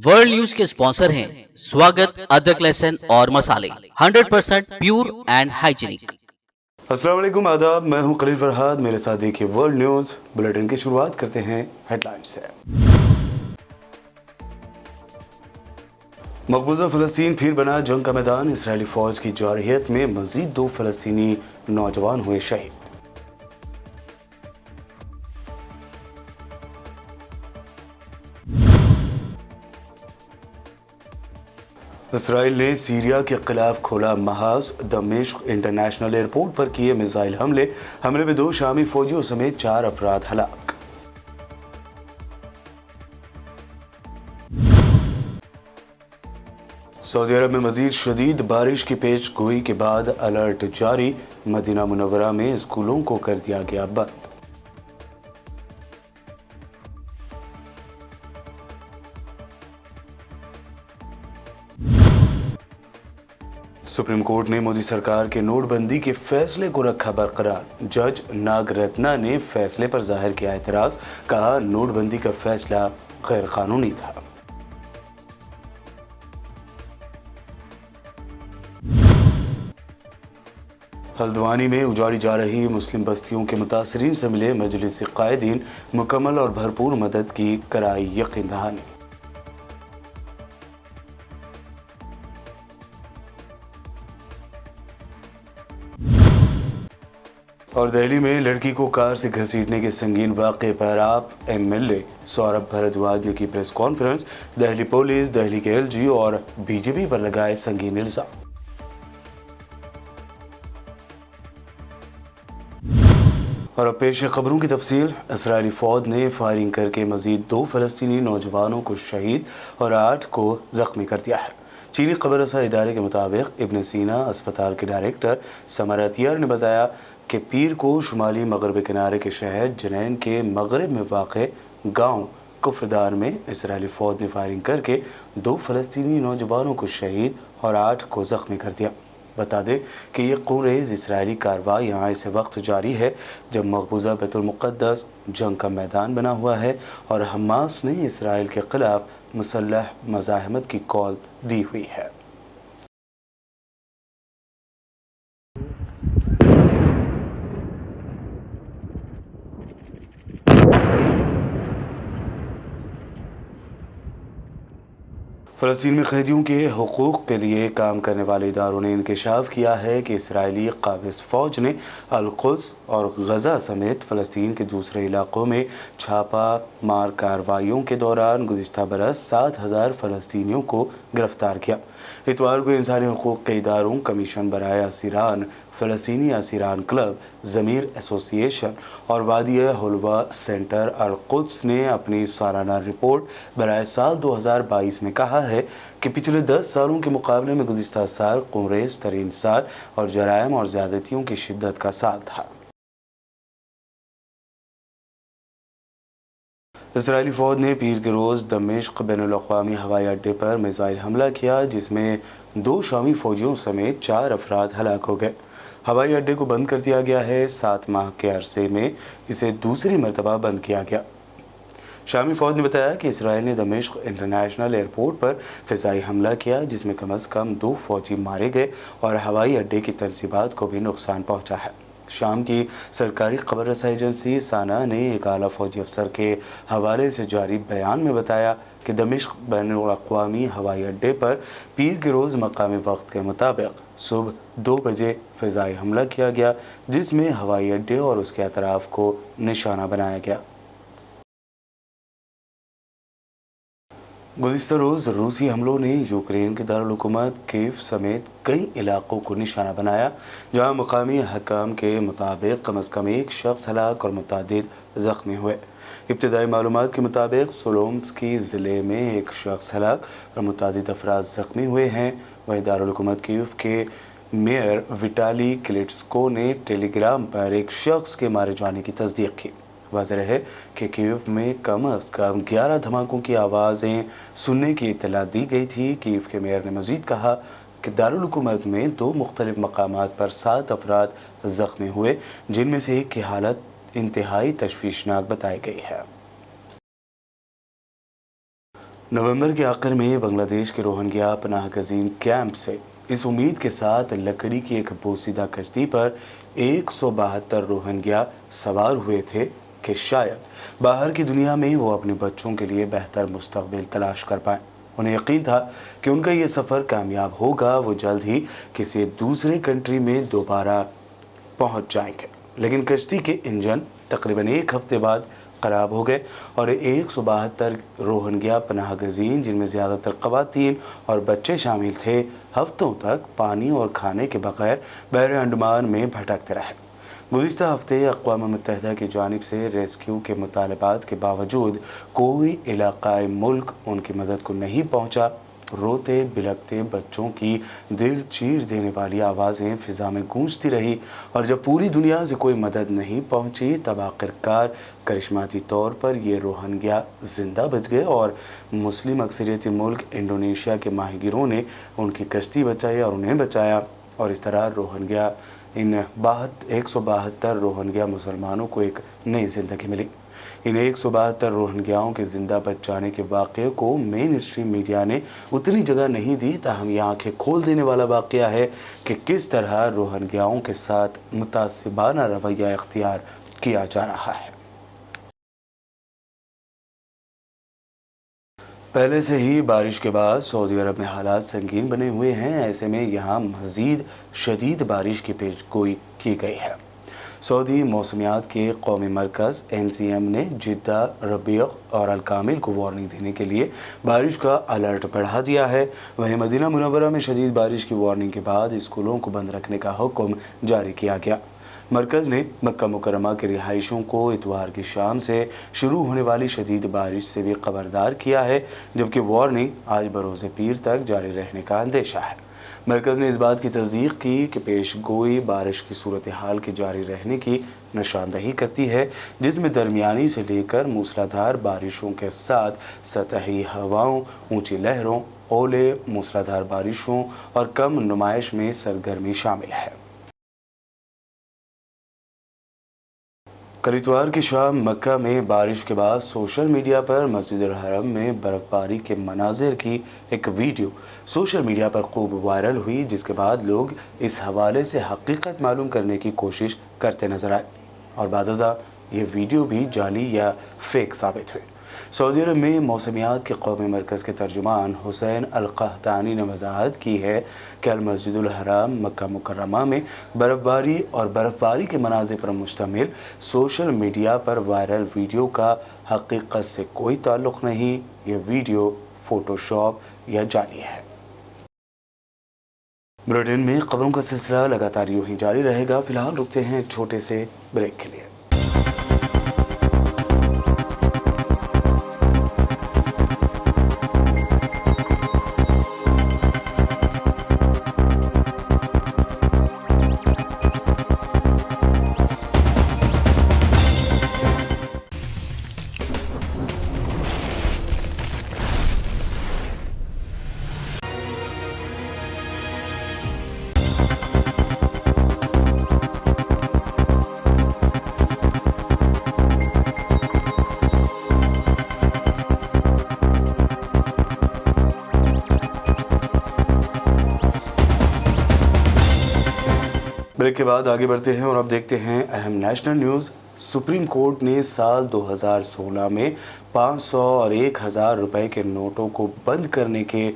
World news के sponsor हैं स्वागत, अदरक, लहसुन और मसाले 100% प्योर एंड हाइजीनिक। अस्सलाम वालेकुम, आदाब। मैं हूं खलील फरहाद। मेरे साथ देखिए वर्ल्ड न्यूज़ बुलेटिन की शुरुआत करते हैं हेडलाइन से। मकबूजा फ़लस्तीन फिर बना जंग का मैदान। इसराइली फ़ौज की जारहियत में मज़ीद 2 फ़लस्तीनी नौजवान हुए शहीद। इसराइल ने सीरिया के खिलाफ खोला महाज। दमिश्क इंटरनेशनल एयरपोर्ट पर किए मिसाइल हमले में 2 शामी फौजियों समेत 4 अफराद हलाक। सऊदी अरब में मजीद शदीद बारिश की पेश गोई के बाद अलर्ट जारी। मदीना मुनव्वरा में स्कूलों को कर दिया गया बंद। सुप्रीम कोर्ट ने मोदी सरकार के नोटबंदी के फैसले को रखा बरकरार। जज नागरत्ना ने फैसले पर जाहिर किया एतराज। कहा, नोटबंदी का फैसला गैर कानूनी था। हल्द्वानी में उजाड़ी जा रही मुस्लिम बस्तियों के मुतासरीन से मिले मजलिस कायदीन। मुकम्मल और भरपूर मदद की कराई यकीन दहानी। और दिल्ली में लड़की को कार से घसीटने के संगीन वाक़े पर आप एमएलए सौरभ भारद्वाज ने की press conference. Delhi police, Delhi के एलजी और बीजेपी पर लगाए संगीन इल्जाम। और अब पेश है खबरों की तफसील। इसराइली फ़ौज ने फायरिंग करके मजीद 2 फ़लस्तीनी नौजवानों को शहीद और 8 को ज़ख्मी कर दिया है। चीनी खबर रसा इदारे के मुताबिक इब्न सीना अस्पताल के डायरेक्टर समरातियर ने बताया कि पीर को शुमाली मगरबी किनारे के शहर जनैन के मगरब में वाक़ गाँव कुफ्रदान में इसराइली फ़ौज ने फायरिंग करके 2 फ़लस्तीनी नौजवानों को शहीद और 8 को ज़ख्मी कर दिया। बता दें कि ये खूनरेज़ इसराइली कार्रवाई यहाँ इस वक्त जारी है जब मकबूजा बैतुल मुक़द्दस जंग का मैदान बना हुआ है और हमास ने इसराइल के ख़िलाफ़ मुसल्लह मज़ाहमत की कॉल दी हुई है। फ़लस्तीन में कैदियों के हुकूक़ के लिए काम करने वाले इदारों ने इंकशाफ किया है कि इसराइली क़ाबिज़ फ़ौज ने अल-कुद्स और गज़ा समेत फ़लस्तीन के दूसरे इलाक़ों में छापा मार कार्रवाइयों के दौरान गुज़िश्ता बरस 7,000 फ़लस्तीनियों को गिरफ़्तार किया। इतवार को इंसानी हुकूक़ के इदारों कमीशन बराए असीरान, फ़लस्तीनी असीरान क्लब, ज़मीर एसोसिएशन और वादी हुल्वा सेंटर अल-कुद्स ने अपनी सालाना रिपोर्ट बराए साल 2022 में कहा है कि पिछले 10 सालों के मुकाबले में गुज़िश्ता साल खूनरेज़ तरीन साल और जराइम और ज़्यादतियों की शिद्दत का साल था। इसराइली फ़ौज ने पीर के रोज़ दमिश्क बैनुल-अक़वामी हवाई अड्डे पर मिसाइल हमला किया जिसमें 2 शामी फ़ौजियों समेत 4 अफराद हलाक हो गए। हवाई अड्डे को बंद कर दिया गया है। 7 माह के अरसे में इसे दूसरी मरतबा बंद किया गया। शामी फ़ौज ने बताया कि इसराइल ने दमिश्क इंटरनेशनल एयरपोर्ट पर फ़िज़ाई हमला किया जिसमें कम अज़ कम 2 फ़ौजी मारे गए और हवाई अड्डे की तनसीबात को भी नुकसान पहुँचा है। शाम की सरकारी खबर रसा एजेंसी साना ने एक आला फ़ौजी अफसर के हवाले से जारी बयान में बताया कि दमिश्क बैनुल-अक़वामी हवाई अड्डे पर पीर के रोज़ मकामी वक्त के मुताबिक सुबह 2 बजे फ़िज़ाई हमला किया गया जिसमें हवाई अड्डे और उसके अतराफ़ को निशाना बनाया गया। गुज़िश्ता रोज़ रूसी हमलों ने यूक्रेन के दारुल-हुकूमत कीव समेत कई इलाक़ों को निशाना बनाया जहाँ मकामी हकाम के मुताबिक कम अज़ कम 1 शख्स हलाक और मुतअद्दिद ज़ख्मी हुए। इब्तिदाई मालूमात के मुताबिक सोलोम्स्की ज़िले में 1 शख्स हलाक और मुतअद्दिद अफराद ज़ख्मी हुए हैं। वहीं दारुल-हुकूमत कीव के मेयर विटाली क्लिट्स्को ने टेलीग्राम पर 1 शख्स के मारे जाने की तस्दीक की। वाज़ेह है कि कीव में कम अज़ कम 11 धमाकों की आवाज़ें सुनने की इत्तला दी गई थी। कीव के मेयर ने मज़ीद कहा कि दारुल हुकूमत में 2 मुख्तलिफ मकामात पर 7 अफराद ज़ख्मी हुए जिनमें से एक की हालत इंतहाई तशवीशनाक बताई गई है। नवंबर के आखिर में बांग्लादेश के रोहिंग्या पनाह गजीन कैंप से इस उम्मीद के साथ लकड़ी की एक बोसीदा कश्ती पर 172 रोहिंग्या सवार हुए थे कि शायद बाहर की दुनिया में वो अपने बच्चों के लिए बेहतर मुस्तकबिल तलाश कर पाएं। उन्हें यकीन था कि उनका ये सफ़र कामयाब होगा, वो जल्द ही किसी दूसरे कंट्री में दोबारा पहुंच जाएंगे। लेकिन कश्ती के इंजन तकरीबन एक हफ्ते बाद ख़राब हो गए और 172 रोहिंग्या पनाह गजीन, जिनमें ज़्यादातर ख़वातीन और बच्चे शामिल थे, हफ्तों तक पानी और खाने के बगैर बहरे अंडमान में भटकते रहे। गुज़िश्ता हफ्ते अक़वाम मुत्तहिदा की जानिब से रेस्क्यू के मुतालबात के बावजूद कोई इलाक़ाई मुल्क उनकी मदद को नहीं पहुँचा। रोते बिलखते बच्चों की दिल चीर देने वाली आवाज़ें फ़िज़ा में गूंजती रही और जब पूरी दुनिया से कोई मदद नहीं पहुंची, तब आखिरकार करिश्माती तौर पर ये रोहिंग्या ज़िंदा बच गए और मुस्लिम अक्सरियती मुल्क इंडोनेशिया के माहिगिरों ने उनकी कश्ती बचाई और उन्हें बचाया। और इस तरह रोहिंग्या इन 172 रोहिंग्या मुसलमानों को एक नई ज़िंदगी मिली। इन 172 रोहिंग्याओं के जिंदा बच जाने के वाक़े को मेन स्ट्रीम मीडिया ने उतनी जगह नहीं दी, ताहम यह आंखें खोल देने वाला वाक़या है कि किस तरह रोहिंग्याओं के साथ मुतासिबाना रवैया इख्तियार किया जा रहा है। पहले से ही बारिश के बाद सऊदी अरब में हालात संगीन बने हुए हैं। ऐसे में यहाँ मज़ीद शदीद बारिश की पेशगोई की गई है। सऊदी मौसमियात के कौमी मरकज़ NCM ने जिद्दा, रबीक और अलकामिल को वार्निंग देने के लिए बारिश का अलर्ट बढ़ा दिया है। वहीं मदीना मुनव्वरा में शदीद बारिश की वार्निंग के बाद स्कूलों को बंद रखने का हुक्म जारी किया गया। मरकज़ ने मक्का मुकर्रमा के रिहाइशों को इतवार की शाम से शुरू होने वाली शदीद बारिश से भी खबरदार किया है, जबकि वार्निंग आज बरोज़ पीर तक जारी रहने का अंदेशा है। मरकज़ ने इस बात की तस्दीक की कि पेशगोई बारिश की सूरत हाल के जारी रहने की निशानदही करती है, जिसमें दरमियानी से लेकर मूसलाधार बारिशों के साथ सतही हवाओं, ऊंची लहरों, ओले, मूसलाधार बारिशों और कम नुमाइश में सरगर्मी शामिल है। कल इतवार की शाम मक्का में बारिश के बाद सोशल मीडिया पर मस्जिद अल हरम में बर्फ़बारी के मनाजिर की एक वीडियो सोशल मीडिया पर खूब वायरल हुई, जिसके बाद लोग इस हवाले से हकीकत मालूम करने की कोशिश करते नजर आए और बादज़ा ये वीडियो भी जाली या फेक साबित हुए। सऊदी अरब में मौसमियात के कौमी मरकज़ के तर्जुमान हुसैन अल क़हतानी ने वजाहत की है कि अल मस्जिदुल हराम मक्का मुकर्रमा में बर्फ़बारी के मनाज़िर पर मुश्तमिल सोशल मीडिया पर वायरल वीडियो का हकीकत से कोई ताल्लुक़ नहीं। ये वीडियो फ़ोटोशॉप या जाली है। ब्रिटेन में खबरों का सिलसिला लगातार यूँ ही जारी रहेगा। फ़िलहाल रुकते हैं एक छोटे से ब्रेक के लिए। ब्रेक के बाद आगे बढ़ते हैं और अब देखते हैं अहम नेशनल न्यूज़। सुप्रीम कोर्ट ने साल 2016 में 500 और 1000 रुपए के नोटों को बंद करने के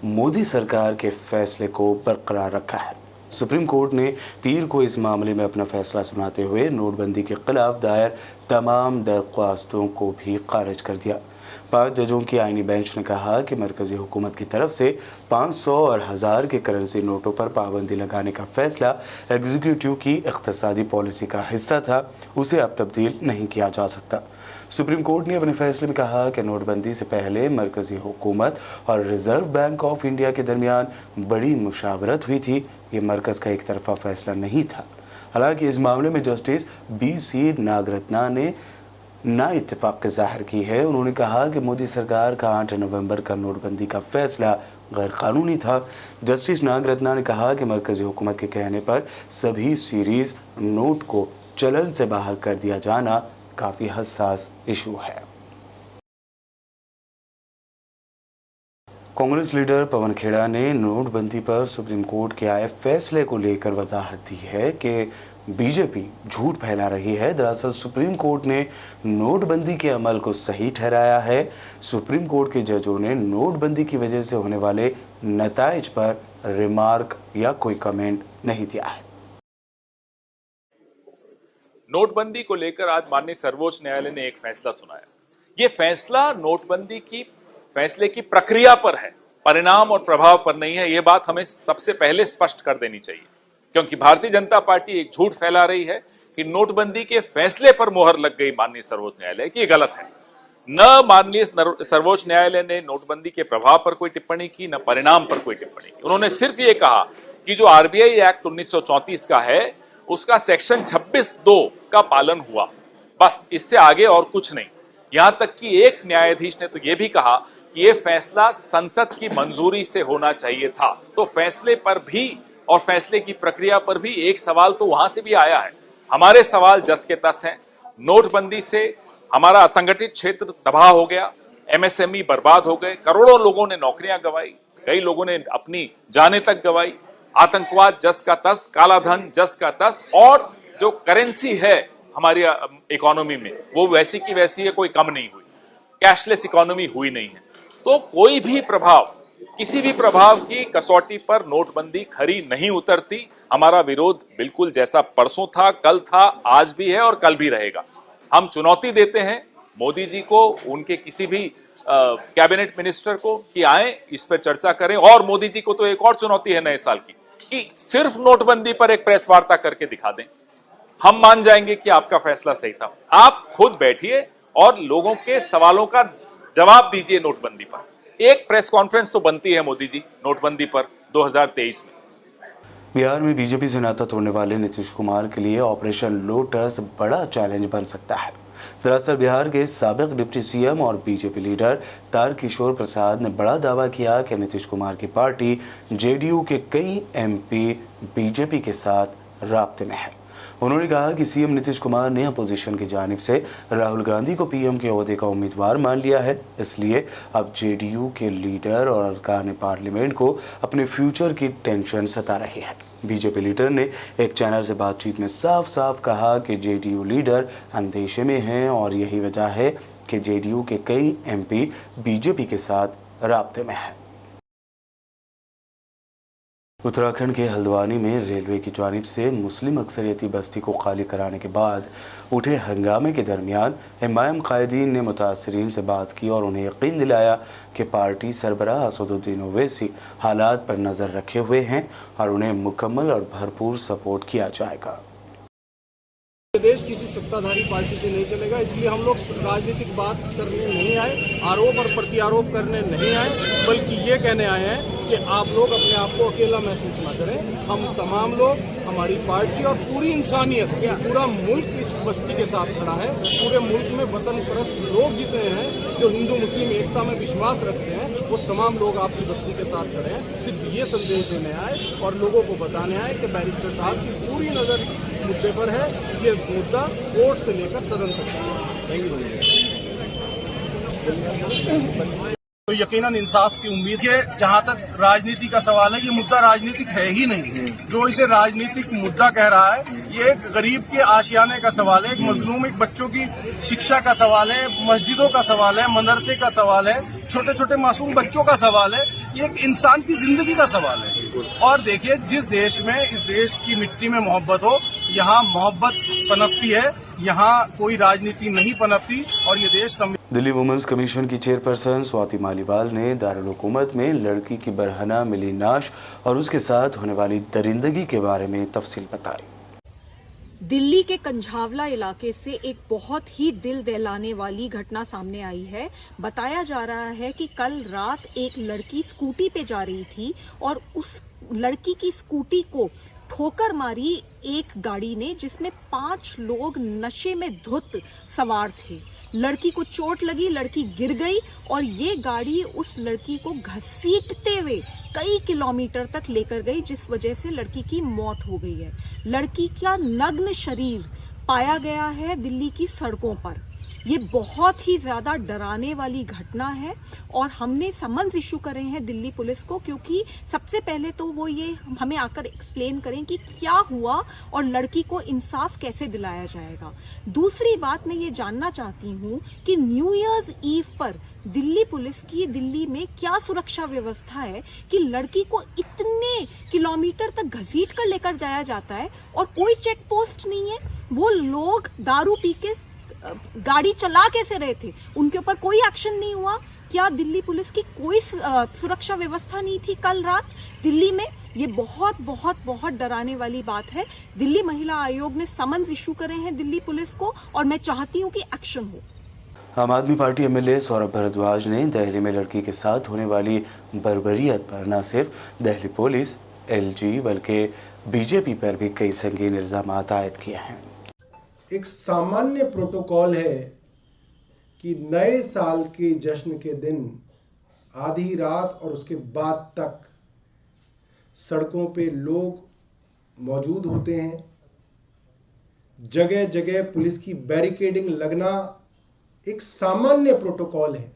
मोदी सरकार के फैसले को बरकरार रखा है। सुप्रीम कोर्ट ने पीर को इस मामले में अपना फैसला सुनाते हुए नोटबंदी के खिलाफ दायर तमाम दरख्वास्तों को भी खारिज कर दिया। 5 जजों की आईनी बेंच ने कहा कि मरकज़ी हुकूमत की तरफ से 500 और 1000 के करेंसी नोटों पर पाबंदी लगाने का फैसला एग्जीक्यूटिव की इक़्तिसादी पॉलिसी का हिस्सा था, उसे अब तब्दील नहीं किया जा सकता। सुप्रीम कोर्ट ने अपने फैसले में कहा कि नोटबंदी से पहले मरकज़ी हुकूमत और रिज़र्व बैंक ऑफ इंडिया के दरमियान बड़ी मुशावरत हुई थी। ये मरकज़ का एक तरफा फैसला नहीं था। हालांकि इस मामले में जस्टिस BC नागरत्ना ने ना इत्तेफाक ज़ाहिर की है। उन्होंने कहा कि मोदी सरकार का 8 नवंबर का नोटबंदी का फैसला गैर कानूनी था। जस्टिस नागरत्ना ने कहा कि मरकज़ी हुकूमत के कहने पर सभी सीरीज़ नोट को चलन से बाहर कर दिया जाना काफ़ी हसास इशू है। कांग्रेस लीडर पवन खेड़ा ने नोटबंदी पर सुप्रीम कोर्ट के आए फैसले को लेकर वजाहत दी है कि बीजेपी झूठ फैला रही है। दरअसल सुप्रीम कोर्ट ने नोटबंदी के अमल को सही ठहराया है। सुप्रीम कोर्ट के जजों ने नोटबंदी की वजह से होने वाले नताइज पर रिमार्क या कोई कमेंट नहीं दिया है। नोटबंदी को लेकर आज माननीय सर्वोच्च न्यायालय ने एक फैसला सुनाया। ये फैसला नोटबंदी की फैसले की प्रक्रिया पर है, परिणाम और प्रभाव पर नहीं है। ये बात हमें सबसे पहले स्पष्ट कर देनी चाहिए, क्योंकि भारतीय जनता पार्टी एक झूठ फैला रही है कि नोटबंदी के फैसले पर मोहर लग गई माननीय सर्वोच्च न्यायालय की। ये गलत है। न माननीय सर्वोच्च न्यायालय ने नोटबंदी के प्रभाव पर कोई टिप्पणी की, न परिणाम पर कोई टिप्पणी की। उन्होंने सिर्फ ये कहा कि जो आरबीआई एक्ट 1934 का है उसका सेक्शन 26(2) का पालन हुआ, बस, इससे आगे और कुछ नहीं। यहां तक कि एक न्यायाधीश ने तो यह भी कहा कि यह फैसला संसद की मंजूरी से होना चाहिए था। तो फैसले पर भी और फैसले की प्रक्रिया पर भी एक सवाल तो वहां से भी आया है। हमारे सवाल जस के तस हैं। नोटबंदी से हमारा असंगठित क्षेत्र तबाह हो गया, एमएसएमई बर्बाद हो गए, करोड़ों लोगों ने नौकरियां गंवाई, कई लोगों ने अपनी जानें तक गंवाई, आतंकवाद जस का तस, काला धन जस का तस, और जो करेंसी है हमारी इकोनॉमी में वो वैसी की वैसी है, कोई कम नहीं हुई, कैशलेस इकोनॉमी हुई नहीं है। तो कोई भी प्रभाव, किसी भी प्रभाव की कसौटी पर नोटबंदी खरी नहीं उतरती। हमारा विरोध बिल्कुल जैसा परसों था, कल था, आज भी है और कल भी रहेगा। हम चुनौती देते हैं मोदी जी को, उनके किसी भी कैबिनेट मिनिस्टर को कि आए इस पर चर्चा करें। और मोदी जी को तो एक और चुनौती है नए साल की कि सिर्फ नोटबंदी पर एक प्रेस वार्ता करके दिखा दें, हम मान जाएंगे कि आपका फैसला सही था। आप खुद बैठिए और लोगों के सवालों का जवाब दीजिए। नोटबंदी पर एक प्रेस कॉन्फ्रेंस तो बनती है मोदी जी नोटबंदी पर 2023 में। बिहार में बीजेपी से नाता तोड़ने वाले नीतीश कुमार के लिए ऑपरेशन लोटस बड़ा चैलेंज बन सकता है। दरअसल बिहार के साबिक डिप्टी सीएम और बीजेपी लीडर तारकिशोर प्रसाद ने बड़ा दावा किया कि नीतीश कुमार की पार्टी जेडीयू के कई एमपी बीजेपी के साथ राब्ते में है। उन्होंने कहा कि सीएम नीतीश कुमार ने अपोजिशन की जानिब से राहुल गांधी को पीएम के ओहदे का उम्मीदवार मान लिया है, इसलिए अब जेडीयू के लीडर और अरकान पार्लियामेंट को अपने फ्यूचर की टेंशन सता रही है। बीजेपी लीडर ने एक चैनल से बातचीत में साफ साफ कहा कि जेडीयू लीडर अंदेशे में हैं और यही वजह है कि जेडीयू के कई एमपी बीजेपी के साथ राब्ते में हैं। उत्तराखंड के हल्द्वानी में रेलवे की जानिब से मुस्लिम अक्सरियती बस्ती को खाली कराने के बाद उठे हंगामे के दरमियान इमाम कायदीन ने मुतासरीन से बात की और उन्हें यकीन दिलाया कि पार्टी सरबराह असदुद्दीन ओवैसी हालात पर नज़र रखे हुए हैं और उन्हें मुकम्मल और भरपूर सपोर्ट किया जाएगा। देश किसी सत्ताधारी पार्टी से नहीं चलेगा, इसलिए हम लोग राजनीतिक बात करने नहीं आए, आरोप और प्रत्यारोप करने नहीं आए, बल्कि ये कहने आए हैं कि आप लोग अपने आप को अकेला महसूस ना करें। हम तमाम लोग, हमारी पार्टी और पूरी इंसानियत, पूरा मुल्क इस बस्ती के साथ खड़ा है। पूरे मुल्क में वतन परस्त लोग जितने हैं, जो हिंदू मुस्लिम एकता में विश्वास रखते हैं, वो तमाम लोग आपकी बस्ती के साथ खड़े हैं। सिर्फ ये संदेश देने आए और लोगों को बताने आए कि बैरिस्टर साहब की पूरी नज़र मुद्दे पर है। ये मुद्दा कोर्ट से लेकर सदन तक है। तो यकीनन इंसाफ की उम्मीद है। जहां तक राजनीति का सवाल है, ये मुद्दा राजनीतिक है ही नहीं। जो इसे राजनीतिक मुद्दा कह रहा है, ये एक गरीब के आशियाने का सवाल है, एक मजलूम, एक बच्चों की शिक्षा का सवाल है, मस्जिदों का सवाल है, मदरसे का सवाल है, छोटे छोटे मासूम बच्चों का सवाल है। ये एक इंसान की जिंदगी का सवाल है। और देखिए, जिस देश में, इस देश की मिट्टी में मोहब्बत हो, यहाँ मोहब्बत पनपती है, यहाँ कोई राजनीति नहीं पनपती। और ये देश दिल्ली वुमेन्स कमीशन की चेयरपर्सन स्वाति मालीवाल ने दारुल हुकूमत में लड़की की बरहना मिली नाश और उसके साथ होने वाली दरिंदगी के बारे में तफसील बताई। दिल्ली के कंझावला इलाके से एक बहुत ही दिल दहलाने वाली घटना सामने आई है। बताया जा रहा है कि कल रात एक लड़की स्कूटी पे जा रही थी और उस लड़की की स्कूटी को ठोकर मारी एक गाड़ी ने, जिसमें 5 लोग नशे में धुत सवार थे। लड़की को चोट लगी, लड़की गिर गई और ये गाड़ी उस लड़की को घसीटते हुए कई किलोमीटर तक लेकर गई, जिस वजह से लड़की की मौत हो गई है। लड़की का नग्न शरीर पाया गया है दिल्ली की सड़कों पर। ये बहुत ही ज़्यादा डराने वाली घटना है और हमने समन्स इशू करे हैं दिल्ली पुलिस को, क्योंकि सबसे पहले तो वो ये हमें आकर एक्सप्लेन करें कि क्या हुआ और लड़की को इंसाफ कैसे दिलाया जाएगा। दूसरी बात मैं ये जानना चाहती हूँ कि न्यू ईयर्स ईव पर दिल्ली पुलिस की दिल्ली में क्या सुरक्षा व्यवस्था है कि लड़की को इतने किलोमीटर तक घसीट कर लेकर जाया जाता है और कोई चेक पोस्ट नहीं है। वो लोग दारू पी के गाड़ी चला कैसे रहे थे, उनके ऊपर कोई एक्शन नहीं हुआ। क्या दिल्ली पुलिस की कोई सुरक्षा व्यवस्था नहीं थी कल रात दिल्ली में? ये बहुत बहुत बहुत डराने वाली बात है। दिल्ली महिला आयोग ने समन्स इशू करे हैं दिल्ली पुलिस को और मैं चाहती हूँ कि एक्शन हो। आम आदमी पार्टी एमएलए सौरभ भारद्वाज ने दिल्ली में लड़की के साथ होने वाली बर्बरियत पर न सिर्फ दिल्ली पुलिस, एलजी बल्कि बीजेपी पर भी कई संगीन इल्जाम आयद किए हैं। एक सामान्य प्रोटोकॉल है कि नए साल के जश्न के दिन आधी रात और उसके बाद तक सड़कों पे लोग मौजूद होते हैं। जगह जगह पुलिस की बैरिकेडिंग लगना एक सामान्य प्रोटोकॉल है।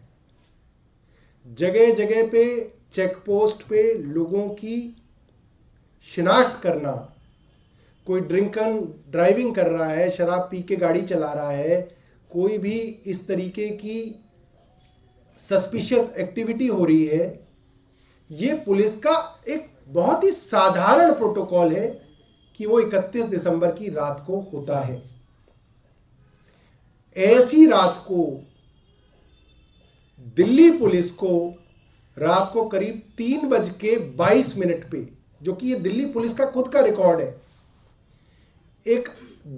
जगह जगह पे चेक पोस्ट पे लोगों की शिनाख्त करना, कोई ड्रिंक एंड ड्राइविंग कर रहा है, शराब पी के गाड़ी चला रहा है, कोई भी इस तरीके की सस्पिशियस एक्टिविटी हो रही है, ये पुलिस का एक बहुत ही साधारण प्रोटोकॉल है कि वो 31 दिसंबर की रात को होता है। ऐसी रात को दिल्ली पुलिस को रात को करीब 3:22 पे, जो कि ये दिल्ली पुलिस का खुद का रिकॉर्ड है, एक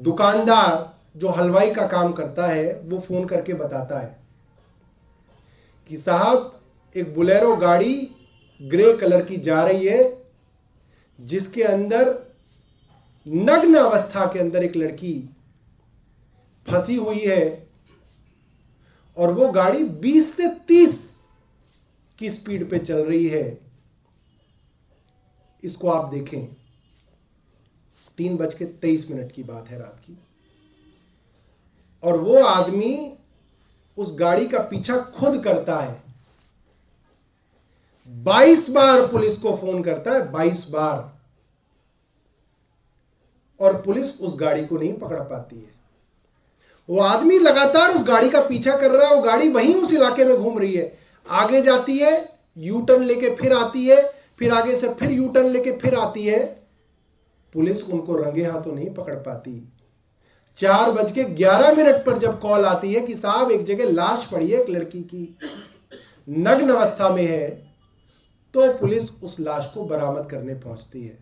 दुकानदार जो हलवाई का काम करता है वो फोन करके बताता है कि साहब एक बोलेरो गाड़ी ग्रे कलर की जा रही है जिसके अंदर नग्न अवस्था के अंदर एक लड़की फंसी हुई है और वो गाड़ी 20 से 30 की स्पीड पे चल रही है। इसको आप देखें, 3:23 की बात है रात की, और वो आदमी उस गाड़ी का पीछा खुद करता है। 22 बार पुलिस को फोन करता है, 22 बार, और पुलिस उस गाड़ी को नहीं पकड़ पाती है। वो आदमी लगातार उस गाड़ी का पीछा कर रहा है, वो गाड़ी वहीं उस इलाके में घूम रही है, आगे जाती है, यू टर्न लेके फिर आती है, फिर आगे से फिर यू टर्न लेके फिर आती है। पुलिस उनको रंगे हाथों नहीं पकड़ पाती। 4:11 पर जब कॉल आती है कि साहब एक जगह लाश पड़ी है, एक लड़की की नग्न अवस्था में है, तो पुलिस उस लाश को बरामद करने पहुंचती है।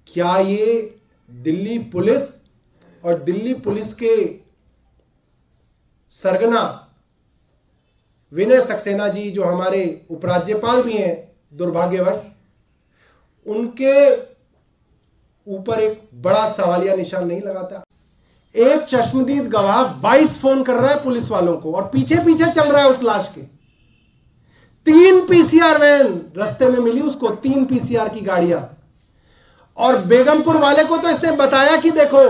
क्या ये दिल्ली पुलिस और दिल्ली पुलिस के सरगना विनय सक्सेना जी, जो हमारे उपराज्यपाल भी हैं दुर्भाग्यवश, उनके ऊपर एक बड़ा सवालिया निशान नहीं लगाता? एक चश्मदीद गवाह 22 फोन कर रहा है पुलिस वालों को और पीछे पीछे चल रहा है उस लाश के। 3 पीसीआर वैन रास्ते में मिली उसको, 3 पीसीआर की गाड़ियां, और बेगमपुर वाले को तो इसने बताया कि देखो,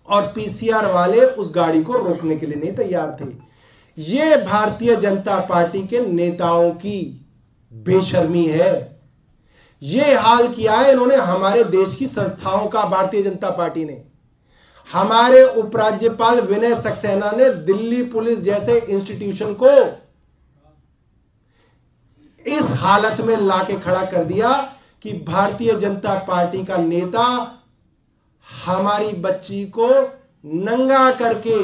और पीसीआर वाले उस गाड़ी को रोकने के लिए नहीं तैयार थे। ये भारतीय जनता पार्टी के नेताओं की बेशर्मी है। ये हाल किया है इन्होंने हमारे देश की संस्थाओं का। भारतीय जनता पार्टी ने, हमारे उपराज्यपाल विनय सक्सेना ने दिल्ली पुलिस जैसे इंस्टीट्यूशन को इस हालत में लाके खड़ा कर दिया कि भारतीय जनता पार्टी का नेता हमारी बच्ची को नंगा करके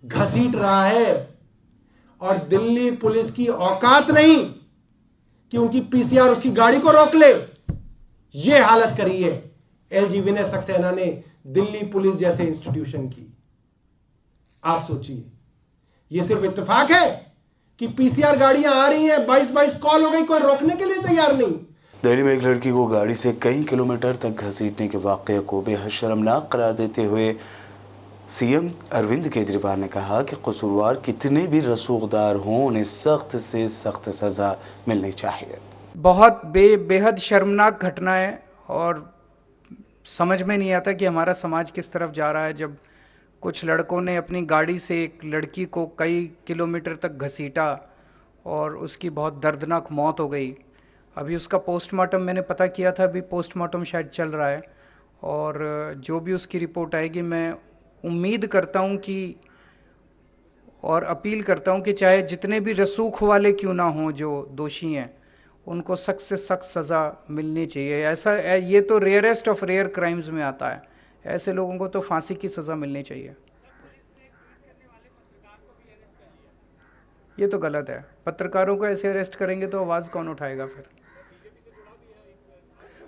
घसीट रहा है, और दिल्ली पुलिस की औकात नहीं कि उनकी पीसीआर उसकी गाड़ी को रोक ले। यह हालत करी है एलजी विनय सक्सेना ने दिल्ली पुलिस जैसे इंस्टीट्यूशन की। आप सोचिए, यह सिर्फ इत्तेफाक है कि पीसीआर गाड़ियां आ रही हैं, 22 कॉल हो गई, कोई रोकने के लिए तैयार नहीं। दिल्ली में एक लड़की को गाड़ी से कई किलोमीटर तक घसीटने के वाक़ये को बेहद शर्मनाक करार देते हुए सीएम अरविंद केजरीवाल ने कहा कि कसूरवार कितने भी रसूखदार हों, उन्हें सख्त से सख्त सज़ा मिलनी चाहिए। बहुत बेहद शर्मनाक घटना है और समझ में नहीं आता कि हमारा समाज किस तरफ जा रहा है, जब कुछ लड़कों ने अपनी गाड़ी से एक लड़की को कई किलोमीटर तक घसीटा और उसकी बहुत दर्दनाक मौत हो गई। अभी उसका पोस्टमार्टम मैंने पता किया था, अभी पोस्टमार्टम शायद चल रहा है, और जो भी उसकी रिपोर्ट आएगी मैं उम्मीद करता हूँ कि और अपील करता हूँ कि चाहे जितने भी रसूख वाले क्यों ना हों जो दोषी हैं, उनको सख्त से सख्त सज़ा मिलनी चाहिए। ऐसा ये तो रेयरेस्ट ऑफ रेयर क्राइम्स में आता है, ऐसे लोगों को तो फांसी की सज़ा मिलनी चाहिए। ये तो गलत है, पत्रकारों को ऐसे अरेस्ट करेंगे तो आवाज़ कौन उठाएगा फिर?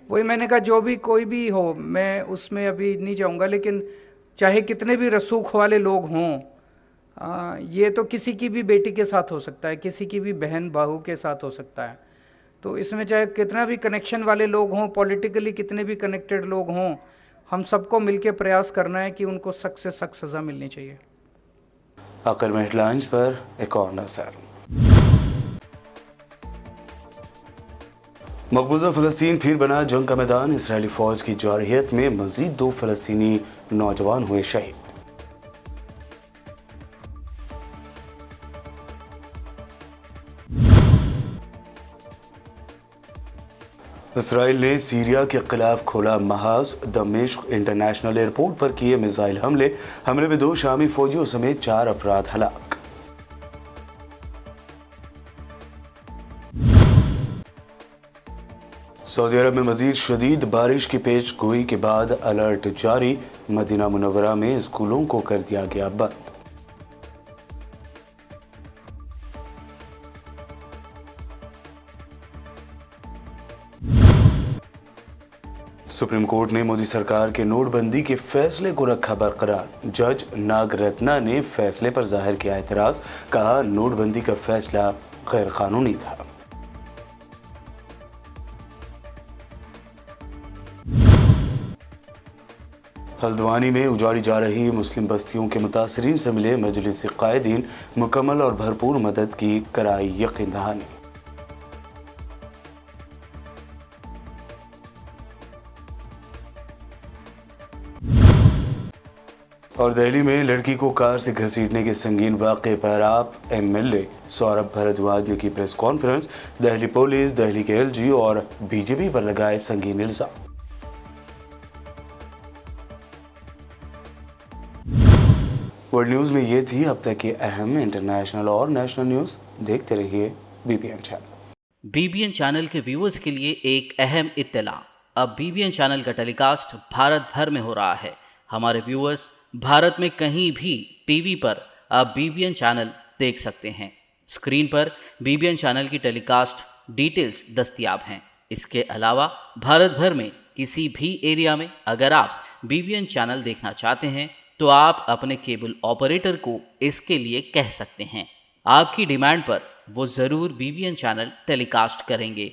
वही मैंने कहा, जो भी कोई भी हो, मैं उसमें अभी नहीं जाऊंगा, लेकिन चाहे कितने भी रसूख वाले लोग हों, ये तो किसी की भी बेटी के साथ हो सकता है, किसी की भी बहन बहू के साथ हो सकता है। तो इसमें चाहे कितना भी कनेक्शन वाले लोग हों, पॉलिटिकली कितने भी कनेक्टेड लोग हों, हम सबको मिलकर प्रयास करना है कि उनको सख्त से सख्त सज़ा मिलनी चाहिए। आखिर में हेडलाइंस पर एक और नजर। मकबूजा फ़लस्तीन फिर बना जंग का मैदान। इसराइली फ़ौज की जारहियत में मज़ीद 2 फ़लस्तीनी नौजवान हुए शहीद। इसराइल ने सीरिया के खिलाफ खोला महाज। दमिश्क इंटरनेशनल एयरपोर्ट पर किए मिसाइल हमले में 2 शामी फौजियों समेत 4 अफराद हलाक। सऊदी अरब में मजीद शदीद बारिश की पेश गोई के बाद अलर्ट जारी। मदीना मुनव्वरा में स्कूलों को कर दिया गया बंद। सुप्रीम कोर्ट ने मोदी सरकार के नोटबंदी के फैसले को रखा बरकरार। जज नागरत्ना ने फैसले पर जाहिर किया एतराज। कहा, नोटबंदी का फैसला गैर कानूनी था। हल्द्वानी में उजाड़ी जा रही मुस्लिम बस्तियों के मुतासरीन से मिले मजलिस कायदीन। मुकम्मल और भरपूर मदद की कराई यकीन दहानी। और दिल्ली में लड़की को कार से घसीटने के संगीन वाक़े पर आप एमएलए सौरभ भारद्वाज ने की press conference. Delhi police, Delhi के एलजी और बीजेपी पर लगाए संगीन इल्जाम। वर्ल्ड न्यूज़ में ये थी अब तक की अहम इंटरनेशनल और नेशनल न्यूज़। देखते रहिए बीबीएन चैनल। बीबीएन चैनल के व्यूअर्स के लिए एक अहम इत्तला। अब बीबीएन चैनल का टेलीकास्ट भारत भर में हो रहा है। हमारे व्यूअर्स भारत में कहीं भी टीवी पर अब बीबीएन चैनल देख सकते हैं। स्क्रीन पर बीबीएन चैनल की टेलीकास्ट डिटेल्स दस्तयाब हैं। इसके अलावा भारत भर में किसी भी एरिया में अगर आप बीबीएन चैनल देखना चाहते हैं तो आप अपने केबल ऑपरेटर को इसके लिए कह सकते हैं। आपकी डिमांड पर वो ज़रूर बीबीएन चैनल टेलीकास्ट करेंगे,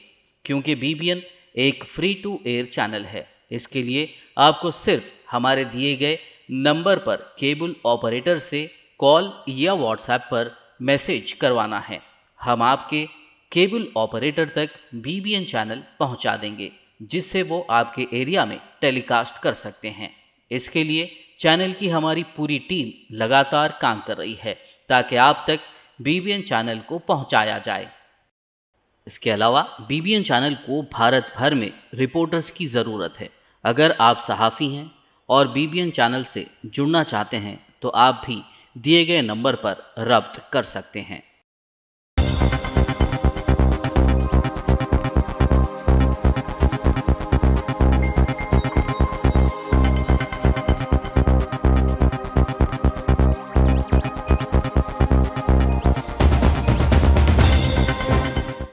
क्योंकि बीबीएन एक फ्री टू एयर चैनल है। इसके लिए आपको सिर्फ हमारे दिए गए नंबर पर केबल ऑपरेटर से कॉल या व्हाट्सएप पर मैसेज करवाना है। हम आपके केबल ऑपरेटर तक बीबीएन चैनल पहुंचा देंगे, जिससे वो आपके एरिया में टेलीकास्ट कर सकते हैं। इसके लिए चैनल की हमारी पूरी टीम लगातार काम कर रही है ताकि आप तक बीबीएन चैनल को पहुंचाया जाए। इसके अलावा बीबीएन चैनल को भारत भर में रिपोर्टर्स की ज़रूरत है। अगर आप सहाफ़ी हैं और बीबीएन चैनल से जुड़ना चाहते हैं तो आप भी दिए गए नंबर पर रब्त कर सकते हैं।